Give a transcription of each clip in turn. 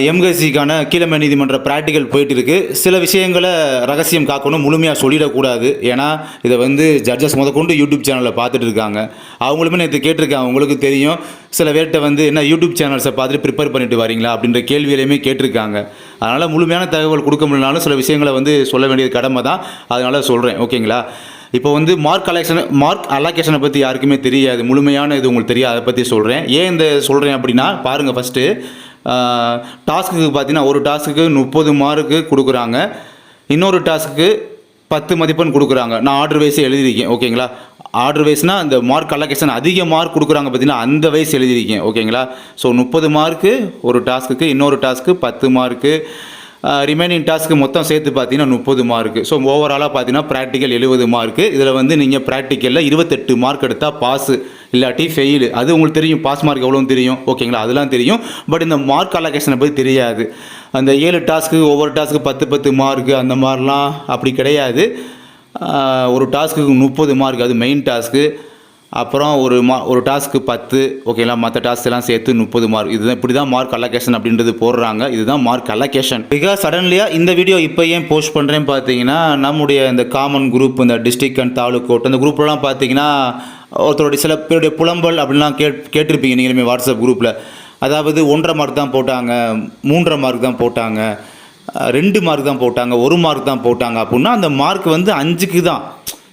எம்கசிக்கான கீழமை நீதிமன்ற ப்ராக்டிக்கல் போயிட்டு இருக்குது. சில விஷயங்களை ரகசியம் காக்கணும், முழுமையாக சொல்லிடக்கூடாது. ஏன்னா இதை வந்து ஜட்ஜஸ் முதற்கொண்டு யூடியூப் சேனலில் பார்த்துட்டு இருக்காங்க. அவங்களுமே நேற்று கேட்டிருக்காங்க. அவங்களுக்கு தெரியும், சில பேர்கிட்ட வந்து என்ன யூடியூப் சேனல்ஸை பார்த்துட்டு ப்ரிப்பேர் பண்ணிட்டு வரீங்களா அப்படின்ற கேள்வியிலையுமே கேட்டிருக்காங்க. அதனால் முழுமையான தகவல் கொடுக்க முடியலனாலும் சில விஷயங்களை வந்து சொல்ல வேண்டியது கடமை தான். அதனால் சொல்கிறேன், ஓகேங்களா? இப்போ வந்து மார்க் அலோகேஷனை பற்றி யாருக்குமே தெரியாது, முழுமையான இது உங்களுக்கு தெரியாது. அதை பற்றி சொல்கிறேன். ஏன் இந்த சொல்கிறேன் அப்படின்னா பாருங்கள். ஃபஸ்ட்டு டாஸ்க்குக்கு பார்த்தீங்கன்னா ஒரு டாஸ்க்குக்கு 30 மார்க்கு கொடுக்குறாங்க, இன்னொரு டாஸ்க்கு 10 மதிப்பெண் கொடுக்குறாங்க. நான் ஆர்டர் வைஸே எழுதியிருக்கேன், ஓகேங்களா? ஆர்டர் வைஸ்னால் அந்த மார்க் அலோகேஷன் அதிக மார்க் கொடுக்குறாங்க பார்த்தீங்கன்னா அந்த வைஸ் எழுதியிருக்கேன், ஓகேங்களா? ஸோ 30 மார்க்கு ஒரு டாஸ்க்குக்கு, இன்னொரு டாஸ்க்கு 10 மார்க்கு, ரிமைனிங் டாஸ்க்கு மொத்தம் சேர்த்து பார்த்தீங்கன்னா 30 மார்க்கு. ஸோ ஓவராலாக பார்த்தீங்கன்னா ப்ராக்டிக்கல் 70 மார்க்கு. இதில் வந்து நீங்கள் ப்ராக்டிக்கலில் 28 மார்க் எடுத்தால் பாஸு, இல்லாட்டி ஃபெயிலு. அது உங்களுக்கு தெரியும், பாஸ் மார்க் எவ்வளோன்னு தெரியும், ஓகேங்களா? அதெல்லாம் தெரியும். பட் இந்த மார்க் அலோகேஷனை பற்றி தெரியாது. அந்த 7 டாஸ்க்கு ஒவ்வொரு டாஸ்க்கு 10 மார்க்கு அந்த மாதிரிலாம் அப்படி கிடையாது. ஒரு டாஸ்க்கு 30 மார்க், அது மெயின் டாஸ்க்கு. அப்புறம் ஒரு டாஸ்க்கு 10, ஓகேங்களா? மற்ற டாஸ்க் எல்லாம் சேர்த்து 30 மார்க். இதுதான், இப்படி தான் மார்க் அலோகேஷன் அப்படின்றது போடுறாங்க. இதுதான் மார்க் அலோகேஷன். பிகாஸ் சடன்லியாக இந்த வீடியோ இப்போ ஏன் போஸ்ட் பண்ணுறேன்னு பார்த்தீங்கன்னா, நம்முடைய இந்த காமன் குரூப், இந்த டிஸ்ட்ரிக்ட் அண்ட் தாலுக் கோர்ட் அந்த குரூப்லாம் பார்த்தீங்கன்னா ஒருத்தருடைய சில பேருடைய புலம்பல் அப்படின்லாம் கேட்டிருப்பீங்க நீங்களுமே வாட்ஸ்அப் குரூப்பில். அதாவது 1.5 மார்க் தான் போட்டாங்க, 3.5 மார்க் தான் போட்டாங்க, 2 மார்க் தான் போட்டாங்க, 1 மார்க் தான் போட்டாங்க அப்படின்னா அந்த மார்க் வந்து 5க்கு தான்.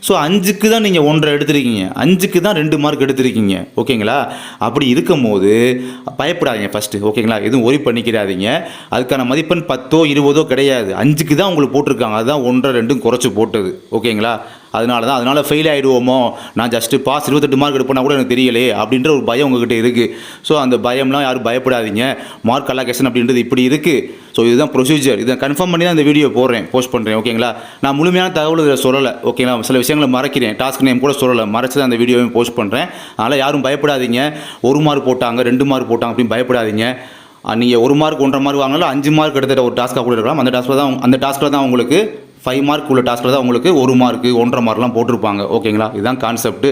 ஸோ 5க்கு தான் நீங்கள் 1.5 எடுத்துருக்கீங்க, 5க்கு தான் 2 மார்க் எடுத்துருக்கீங்க, ஓகேங்களா? அப்படி இருக்கும் போது பயப்படாதீங்க ஃபஸ்ட்டு, ஓகேங்களா? எதுவும் ஒரி பண்ணிக்கிறாதீங்க. அதுக்கான மதிப்பெண் 10ஓ 20ஓ கிடையாது, 5க்கு தான் உங்களுக்கு போட்டிருக்காங்க. அதுதான் 1.5 2 குறைச்சி போட்டது, ஓகேங்களா? அதனால் ஃபெயில் ஆகிடுவோமோ, நான் ஜஸ்ட்டு பாஸ் 28 மார்க் எடுப்பேன்னா கூட எனக்கு தெரியலையே அப்படின்ற ஒரு பயம் உங்ககிட்ட இருக்குது. ஸோ அந்த பயம்லாம் யாரும் பயப்படாதீங்க. மார்க் அலோகேஷன் அப்படின்றது இப்படி இருக்குது. ஸோ இதுதான் ப்ரொசீஜர். இதை கன்ஃபார்ம் பண்ணி தான் இந்த வீடியோ போஸ்ட் பண்ணுறேன், ஓகேங்களா? நான் முழுமையான தகவல் இதில் சொல்லலை, ஓகேங்களா? சில விஷயங்களை மறைக்கிறேன், டாஸ்க் நேம் கூட சொல்லலை, மறைச்சி தான் அந்த வீடியோவையும் போஸ்ட் பண்ணுறேன். அதனால் யாரும் பயப்படாதீங்க. 1 மார்க் போட்டாங்க, 2 மார்க் போட்டாங்க அப்படின்னு பயப்படாதீங்க. நீங்கள் 1 மார்க் 1.5 மார்க் வாங்கினாலும் 5 மார்க் எடுத்துகிட்ட ஒரு டாஸ்க்காக கூட இருக்கலாம். அந்த டாஸ்க்கில் தான் உங்களுக்கு 5 மார்க் உள்ள டாஸ்க்கில் தான் உங்களுக்கு 1 மார்க்கு 1.5 மார்க்லாம் போட்டிருப்பாங்க, ஓகேங்களா? இதுதான் கான்செப்ட்டு.